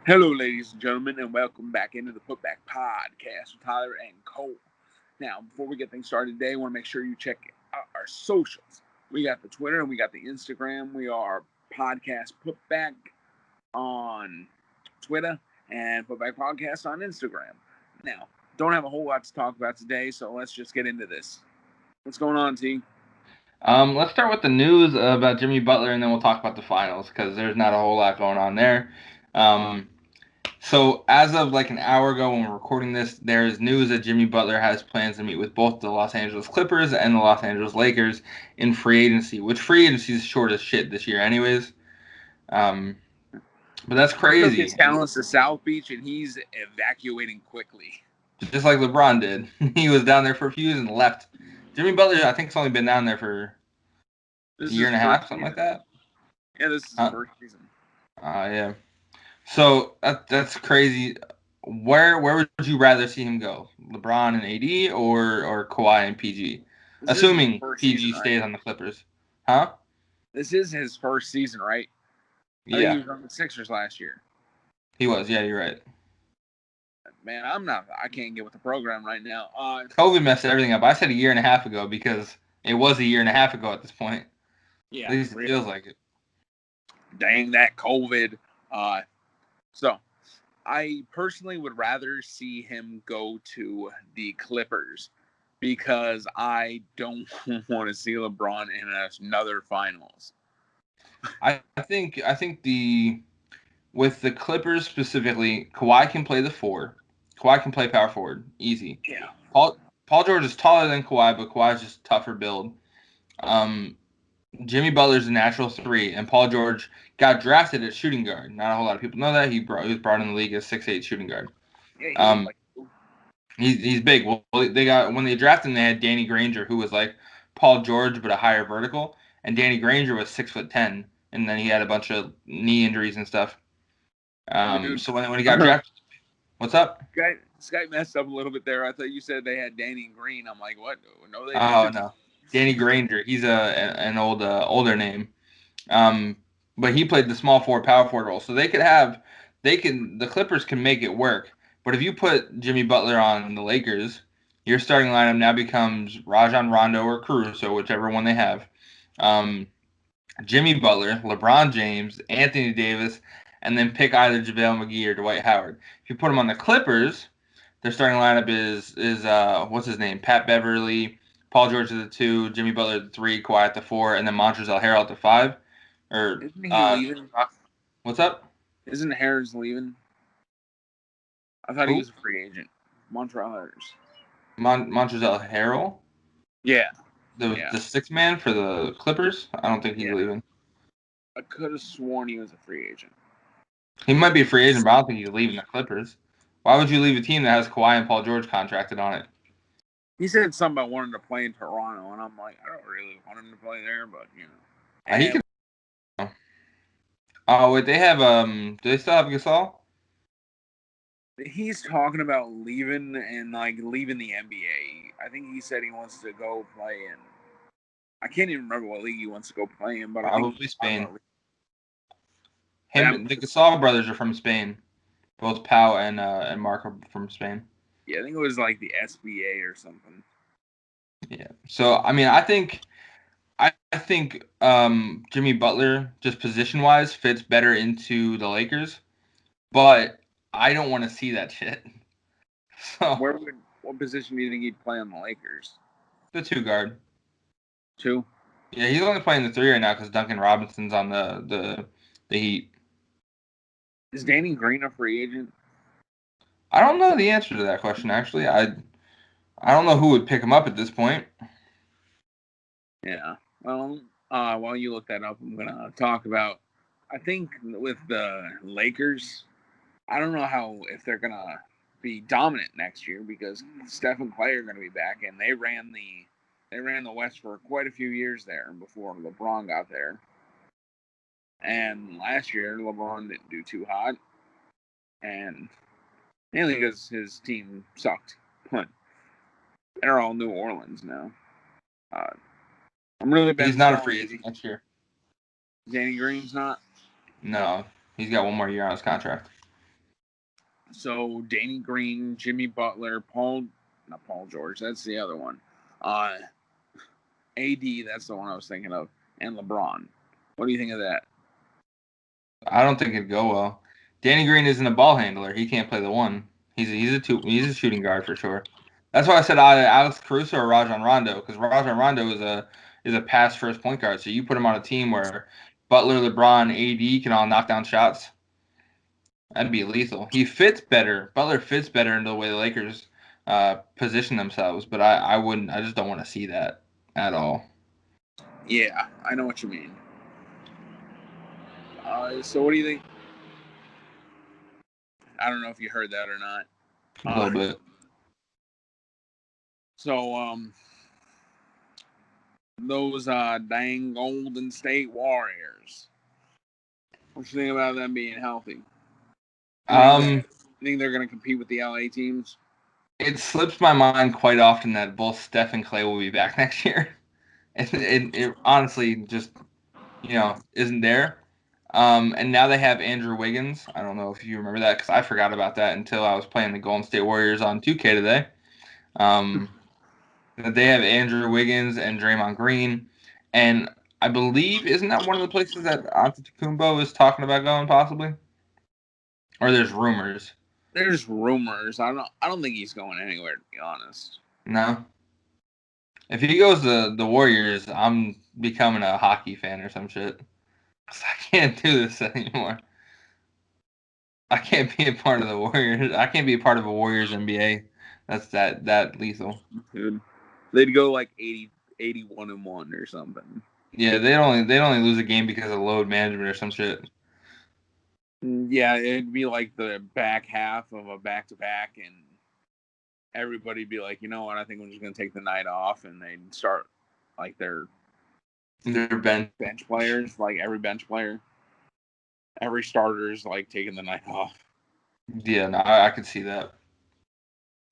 Hello, ladies and gentlemen, and welcome back into the Putback podcast with Tyler and Cole. Now, before we get things started today, I want to make sure you check out our socials. We got the Twitter and we got the Instagram. We are Podcast Putback on Twitter and Putback Podcast on Instagram. Now, don't have a whole lot to talk about today, so let's just get into this. What's going on, T? Let's start with the news about Jimmy Butler, and then we'll talk about the finals because there's not a whole lot going on there. Um, so as of like an hour ago when we're recording this, there is news that Jimmy Butler has plans to meet with both the Los Angeles Clippers and the Los Angeles Lakers in free agency, which free agency is short as shit this year, anyways. Um, but that's He took his crazy. talents to South Beach and he's evacuating quickly. Just like LeBron did. He was down there for a few years and left. Jimmy Butler, I think, has only been down there for a This year is and a his first half, something like season. that. Yeah, this is his Uh, first season. yeah. So that's crazy. Where would you rather see him go? LeBron and AD or Kawhi and PG? This is his Assuming first season, PG right? stays on the Clippers. Huh? This is his first season, right? I think he Yeah, was on the Sixers last year. he was. Yeah, you're right. Man, I'm not. I can't get with the program right now. COVID messed everything up. I said a year and a half ago because it was a year and a half ago at this point. At Yeah, least it really. feels like it. Dang that COVID. Uh, so I personally would rather see him go to the Clippers because I don't want to see LeBron in another finals. I think the with the Clippers specifically, Kawhi can play the four. Kawhi can play power forward, easy. Yeah. Paul George is taller than Kawhi, but Kawhi's just tougher build. Um, Jimmy Butler's a natural three, and Paul George got drafted at shooting guard. Not a whole lot of people know that he was brought in the league as 6'8" shooting guard. Yeah, he looked Um, like. he's big. Well, they got when they drafted him, they had Danny Granger, who was like Paul George but a higher vertical, and Danny Granger was 6'10", and then he had a bunch of knee injuries and stuff. Dude, So when he got drafted, what's up? this guy messed up a little bit there. I thought you said they had Danny Green. I'm like, what? No, they Oh didn't. no, Danny Granger. He's an older name. Um, but he played the small forward, power forward role. So the Clippers can make it work. But if you put Jimmy Butler on the Lakers, your starting lineup now becomes Rajon Rondo or Caruso, whichever one they have. Um, Jimmy Butler, LeBron James, Anthony Davis, and then pick either JaVale McGee or Dwight Howard. If you put them on the Clippers, their starting lineup is what's his name? Pat Beverly, Paul George at the two, Jimmy Butler at the three, Kawhi at the four, and then Montrezl Harrell at the five. Or Isn't he leaving? what's up? Isn't Harris leaving? I thought he Who? was a free agent. Montreal Harris. Montrezl Harrell, Yeah, the yeah, the sixth man for the Clippers. I don't think he's yeah. leaving. I could have sworn he was a free agent. He might be a free agent, but I don't think he's leaving the Clippers. Why would you leave a team that has Kawhi and Paul George contracted on it? He said something about wanting to play in Toronto, and I'm like, I don't really want him to play there, but you know. He And can. Oh wait, they have Do they still have Gasol? he's talking about leaving and like leaving the NBA. I think he said he wants to go play in. I can't even remember what league he wants to go play in, but I think Probably he's talking Spain. about that. The Gasol brothers are from Spain. Both Pau and Mark are from Spain. Yeah, I think it was like the SBA or something. Yeah. So I mean, I think Jimmy Butler just position wise fits better into the Lakers, but I don't want to see that shit. So What position do you think he'd play on the Lakers? the two guard. Two. Yeah, he's only playing the three right now because Duncan Robinson's on the Heat. Is Danny Green a free agent? I don't know the answer to that question actually. I don't know who would pick him up at this point. Yeah. Well, while you look that up, I'm gonna talk about. I think with the Lakers, I don't know how if they're gonna be dominant next year because Steph and Clay are gonna be back, and they ran the West for quite a few years there before LeBron got there. And last year, LeBron didn't do too hot, and mainly because his team sucked. But they're all New Orleans now. Uh, I'm really He's betting not a strong. free agent next year. Danny Green's not. No, he's got one more year on his contract. So Danny Green, Jimmy Butler, not Paul George. That's the other one. AD. That's the one I was thinking of, and LeBron. What do you think of that? I don't think it'd go well. Danny Green isn't a ball handler. He can't play the one. He's a shooting guard for sure. That's why I said either Alex Caruso or Rajon Rondo, because Rajon Rondo is a pass first point guard. So you put him on a team where Butler, LeBron, AD can all knock down shots. That'd be lethal. He fits better. Butler fits better into the way the Lakers position themselves, but I wouldn't. I just don't want to see that at all. Yeah, I know what you mean. So what do you think? I don't know if you heard that or not. A little bit. So those dang Golden State Warriors. What you think about them being healthy? You think they're going to compete with the LA teams? It slips my mind quite often that both Steph and Clay will be back next year. It honestly just isn't there. And now they have Andrew Wiggins. I don't know if you remember that because I forgot about that until I was playing the Golden State Warriors on 2K today. They have Andrew Wiggins and Draymond Green, and I believe isn't that one of the places that Antetokounmpo is talking about going possibly? Or there's rumors. There's rumors. I don't think he's going anywhere, to be honest. No. If he goes to the Warriors, I'm becoming a hockey fan or some shit. I can't do this anymore. I can't be a part of the Warriors. I can't be a part of a Warriors NBA. That's that lethal. Dude, they'd go like 81-1 or something. Yeah, they only lose a game because of load management or some shit. Yeah, it'd be like the back half of a back-to-back, and everybody'd be like, you know what, I think I'm just going to take the night off, and they'd start like their bench players, like every bench player. Every starter is like taking the night off. Yeah, no, I could see that.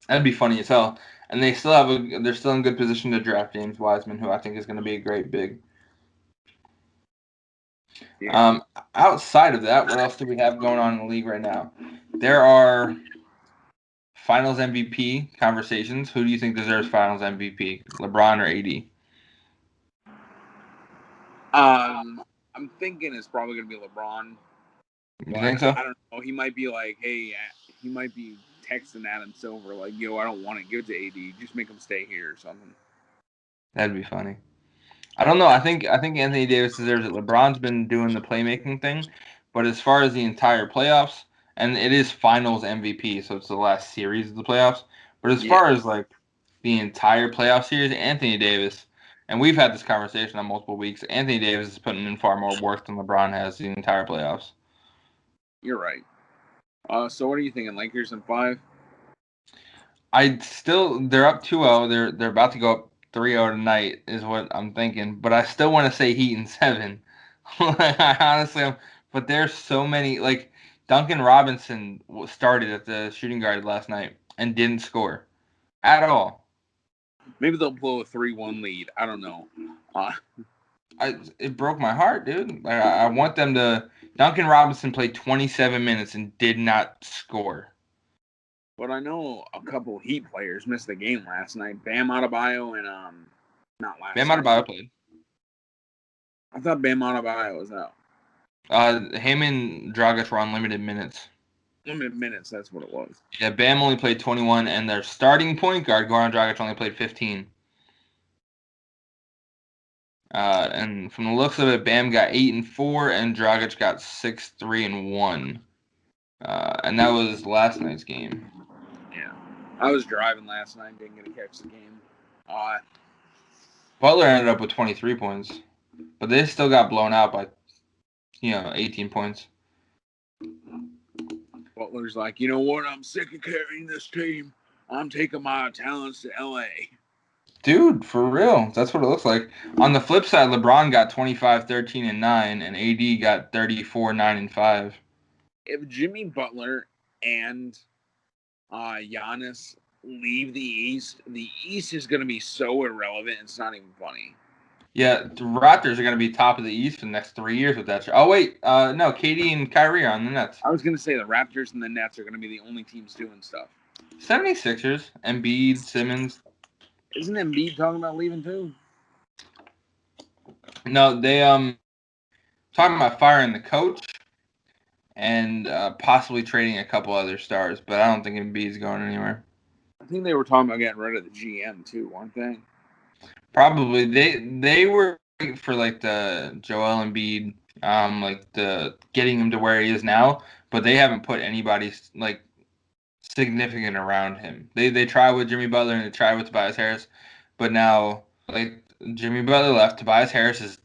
That'd be funny as hell. And they're still in good position to draft James Wiseman, who I think is going to be a great big. Yeah. Outside of that, what else do we have going on in the league right now? There are Finals MVP conversations. Who do you think deserves Finals MVP? LeBron or AD? I'm thinking it's probably going to be LeBron. You think so? I don't know. He might be like, hey, he might be texting Adam Silver like, yo, I don't want to give it to AD. Just make him stay here or something. That'd be funny. I don't know. I think Anthony Davis deserves it. LeBron's been doing the playmaking thing, but as far as the entire playoffs, and it is Finals MVP, so it's the last series of the playoffs. But as far as like the entire playoff series, Anthony Davis, and we've had this conversation on multiple weeks. Anthony Davis is putting in far more work than LeBron has the entire playoffs. You're right. So what are you thinking? Lakers in 5? They're up 2-0. They're about to go up 3-0 tonight is what I'm thinking, but I still want to say Heat in 7. Honestly, but there's so many like Duncan Robinson started at the shooting guard last night and didn't score at all. Maybe they'll blow a 3-1 lead. I don't know. It broke my heart, dude. I want them to. Duncan Robinson played 27 minutes and did not score. But I know a couple Heat players missed the game last night. Bam Adebayo and not last. Bam Adebayo played. I thought Bam Adebayo was out. Him and Dragic were on limited minutes. Limited minutes, that's what it was. Yeah, Bam only played 21, and their starting point guard, Goran Dragic, only played 15. And from the looks of it, Bam got 8 and 4, and Dragic got 6, 3 and 1. And that was last night's game. Yeah, I was driving last night, didn't get to catch the game. Butler ended up with 23 points, but they still got blown out by, 18 points. Butler's like, you know what? I'm sick of carrying this team. I'm taking my talents to LA. Dude, for real. That's what it looks like. On the flip side, LeBron got 25, 13, and 9, and AD got 34, 9, and 5. If Jimmy Butler and Giannis leave the East is going to be so irrelevant. It's not even funny. Yeah, the Raptors are going to be top of the East for the next 3 years with that. Oh wait, no, KD and Kyrie are on the Nets. I was gonna say the Raptors and the Nets are gonna be the only teams doing stuff. 76ers, Embiid, Simmons. Isn't Embiid talking about leaving too? No, they talking about firing the coach and possibly trading a couple other stars, but I don't think Embiid's going anywhere. I think they were talking about getting rid of the GM too, weren't they? Probably they were waiting for like the Joel Embiid, like the getting him to where he is now, but they haven't put anybody like significant around him. They tried with Jimmy Butler and they tried with Tobias Harris, but now like Jimmy Butler left, Tobias Harris is.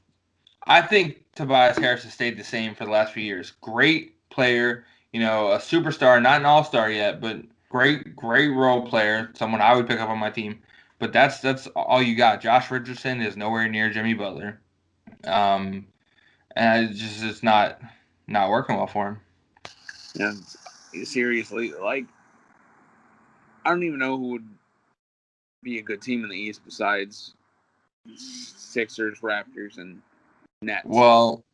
I think Tobias Harris has stayed the same for the last few years. Great player, a superstar, not an all-star yet, but great role player, someone I would pick up on my team. But that's all you got. Josh Richardson is nowhere near Jimmy Butler, um, and it's not working well for him. And seriously, like I don't even know who would be a good team in the East besides Sixers, Raptors, and Nets. Well,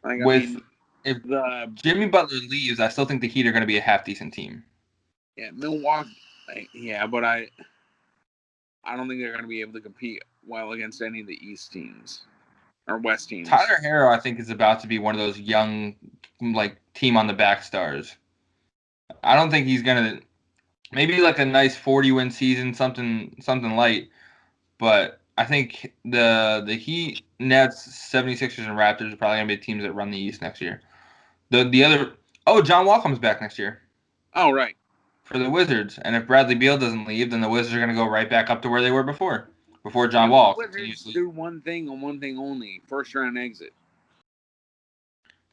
Like with if the Jimmy Butler leaves, I still think the Heat are going to be a half decent team. Milwaukee, but I don't think they're going to be able to compete well against any of the East teams or West teams. Tyler Herro, I think, is about to be one of those young, like, team on the back stars. I don't think he's gonna maybe like a nice 40-win season, something light. But I think the Heat, Nets, 76ers, and Raptors are probably gonna be the teams that run the East next year. The other John Wall comes back next year. Oh right. For the Wizards, and if Bradley Beal doesn't leave, then the Wizards are gonna go right back up to where they were before John Wall continues to do one thing and one thing only: first round exit.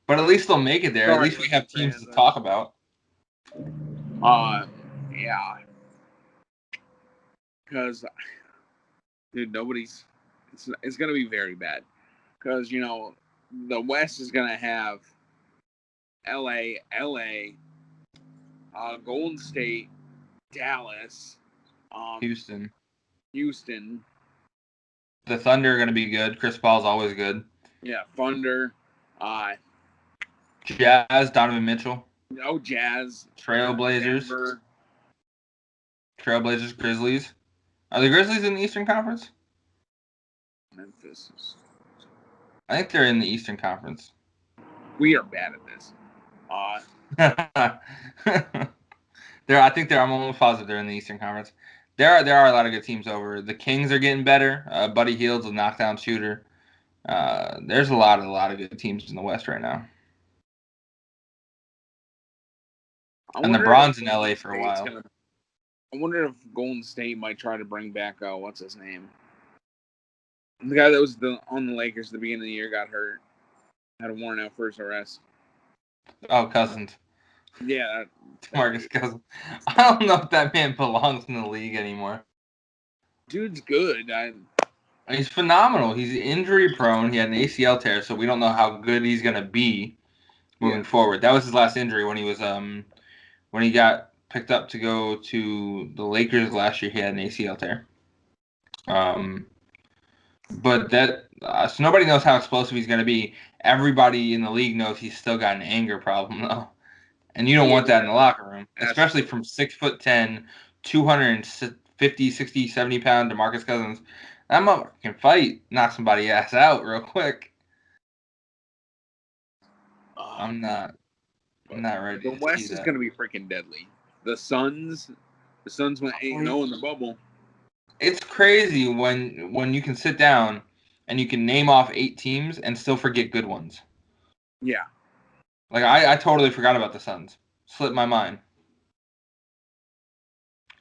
But at least they'll make it there. At least we have teams to talk about. Yeah. Because, dude, it's going to be very bad. Because, the West is going to have LA, Golden State, Dallas, Houston. The Thunder are going to be good. Chris Paul's always good. Yeah, Thunder. Jazz, Donovan Mitchell. Jazz. Trailblazers. Denver. Trailblazers, Grizzlies. Are the Grizzlies in the Eastern Conference? Memphis. I think they're in the Eastern Conference. We are bad at this. I'm almost positive they're in the Eastern Conference. There are a lot of good teams over. The Kings are getting better. Buddy Hield's a knockdown shooter. There's a lot of good teams in the West right now. And LeBron's in LA for a while. I wonder if Golden State might try to bring back what's his name? The guy that was on the Lakers at the beginning of the year got hurt. Had a warrant out for his arrest. Oh, Cousins. Yeah. DeMarcus Cousins. I don't know if that man belongs in the league anymore. Dude's good. He's phenomenal. He's injury prone. He had an ACL tear, so we don't know how good he's gonna be moving forward. That was his last injury when he was when he got picked up to go to the Lakers last year. He had an ACL tear. But so nobody knows how explosive he's gonna be. Everybody in the league knows he's still got an anger problem though, and you don't want that in the locker room, especially from 6'10", 250, 60, 70 pound DeMarcus Cousins. That motherfucker can fight, knock somebody ass out real quick. I'm not ready. The West is going to be freaking deadly. The Suns went 8-0 in the bubble. It's crazy when you can sit down and you can name off 8 teams and still forget good ones. Yeah. Like I totally forgot about the Suns. Slipped my mind.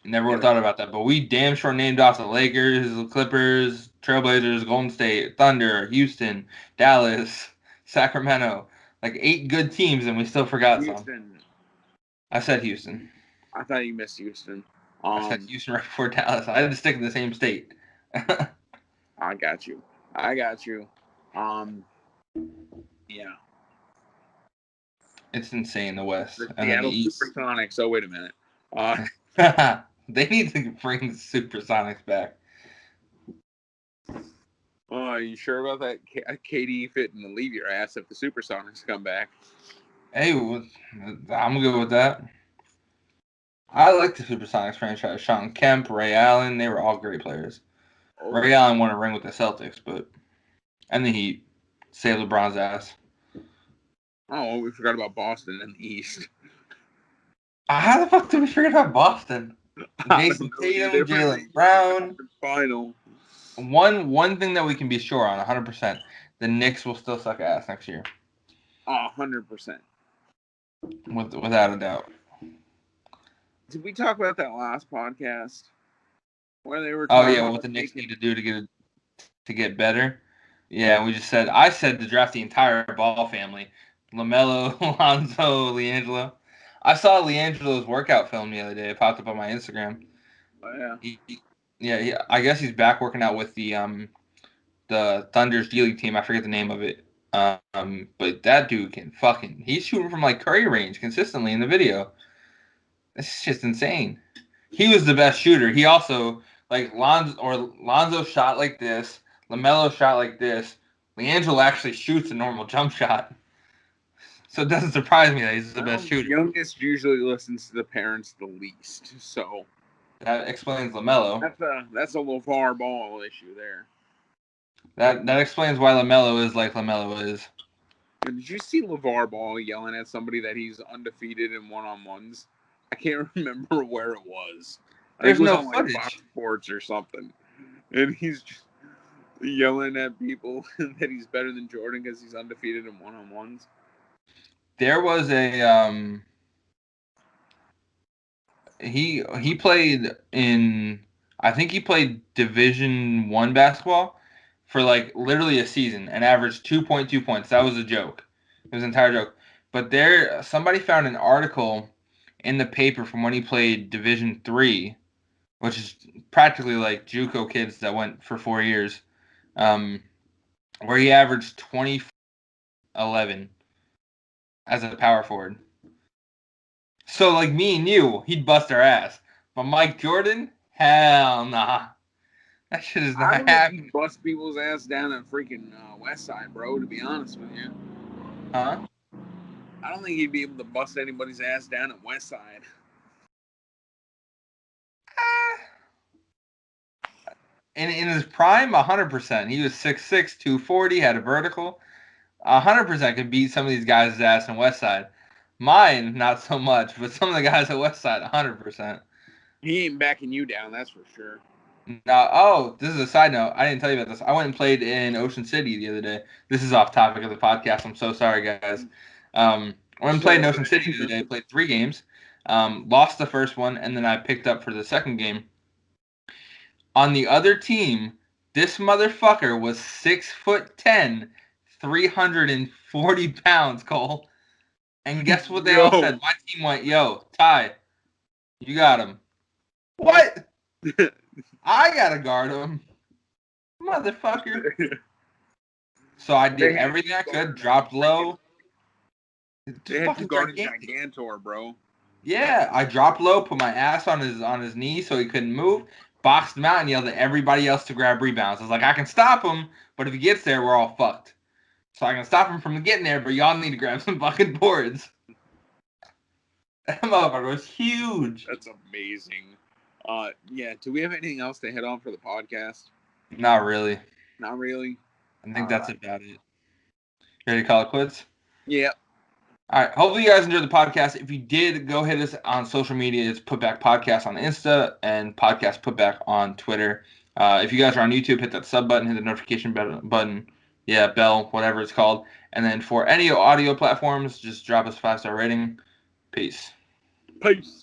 Never would have thought about that. But we damn sure named off the Lakers, the Clippers, Trailblazers, Golden State, Thunder, Houston, Dallas, Sacramento. Like 8 good teams, and we still forgot some. I said Houston. I thought you missed Houston. I said Houston right before Dallas. I had to stick in the same state. I got you. Yeah. It's insane, the West. The and Seattle the East. Supersonics. Oh, wait a minute. They need to bring the Supersonics back. Oh, are you sure about that? KD fitting to leave your ass if the Supersonics come back. Hey, I'm good with that. I like the Supersonics franchise. Sean Kemp, Ray Allen, they were all great players. Oh, Ray Allen won a ring with the Celtics, and the Heat saved LeBron's ass. oh, we forgot about Boston in the East. How the fuck did we forget about Boston? I don't Jason know, dude. Tatum, They're in Jalen the Brown. conference final. One thing that we can be sure on 100%, the Knicks will still suck ass next year. 100%. Without a doubt. Did we talk about that last podcast where they were Oh talking yeah, what about the Knicks taking? need to do to get better. Yeah, I said to draft the entire ball family. LaMelo, Lonzo, LiAngelo. I saw LiAngelo's workout film the other day. It popped up on my Instagram. Oh, yeah. I guess he's back working out with the Thunder's D League team. I forget the name of it. But that dude can he's shooting from like Curry range consistently in the video. It's just insane. He was the best shooter. He also like Lonzo shot like this, LaMelo shot like this. LiAngelo actually shoots a normal jump shot. So it doesn't surprise me that he's the best Well, shooter. youngest usually listens to the parents the least, so That explains LaMelo. that's a LeVar Ball issue there. That explains why LaMelo is like LaMelo is. And did you see LeVar Ball yelling at somebody that he's undefeated in one-on-ones? I can't remember where it was. I think There's it was no on like Fox footage. Sports or something. And he's just yelling at people that he's better than Jordan because he's undefeated in one-on-ones. There was a he played in I think he played Division 1 basketball for like literally a season and averaged 2.2 points. That was a joke. It was an entire joke. But somebody found an article in the paper from when he played Division 3, which is practically like JUCO kids that went for 4 years, um, where he averaged 20-11 as a power forward. So like me and you, he'd bust our ass. But Mike Jordan, hell nah. That shit is I not don't think he'd happening. bust people's ass down at freaking West Side, bro, to be honest with you. Huh? I don't think he'd be able to bust anybody's ass down at West Side. In his prime, 100%. He was 6'6", 240, had a vertical. 100% could beat some of these guys' ass in West Side. Mine, not so much, but some of the guys at West Side, 100%. He ain't backing you down, that's for sure. Now, oh, this is a side note. I didn't tell you about this. I went and played in Ocean City the other day. This is off topic of the podcast. I'm so sorry, guys. I went and played in Ocean City the other day. Played 3 games. Lost the first one, and then I picked up for the second game. On the other team, this motherfucker was 6'10", 340 pounds, Cole. And guess what they all said? My team went, yo, Ty, you got him. What? I gotta guard him. Motherfucker. So I did everything I could, dropped low. They had you Fucking guarding gigantic. Gigantor, bro. Yeah, I dropped low, put my ass on his knee so he couldn't move, boxed him out, and yelled at everybody else to grab rebounds. I was like, I can stop him, but if he gets there, we're all fucked. So I can stop him from getting there, but y'all need to grab some fucking boards. That motherfucker was huge. That's amazing. Yeah. Do we have anything else to hit on for the podcast? Not really. Not really. I think that's about it. Ready to call it quits? Yeah. All right. Hopefully you guys enjoyed the podcast. If you did, go hit us on social media. It's Putback Podcast on Insta and Podcast Putback on Twitter. If you guys are on YouTube, hit that sub button, hit the notification button. Yeah, bell, whatever it's called. And then for any audio platforms, just drop us a 5-star rating. Peace. Peace.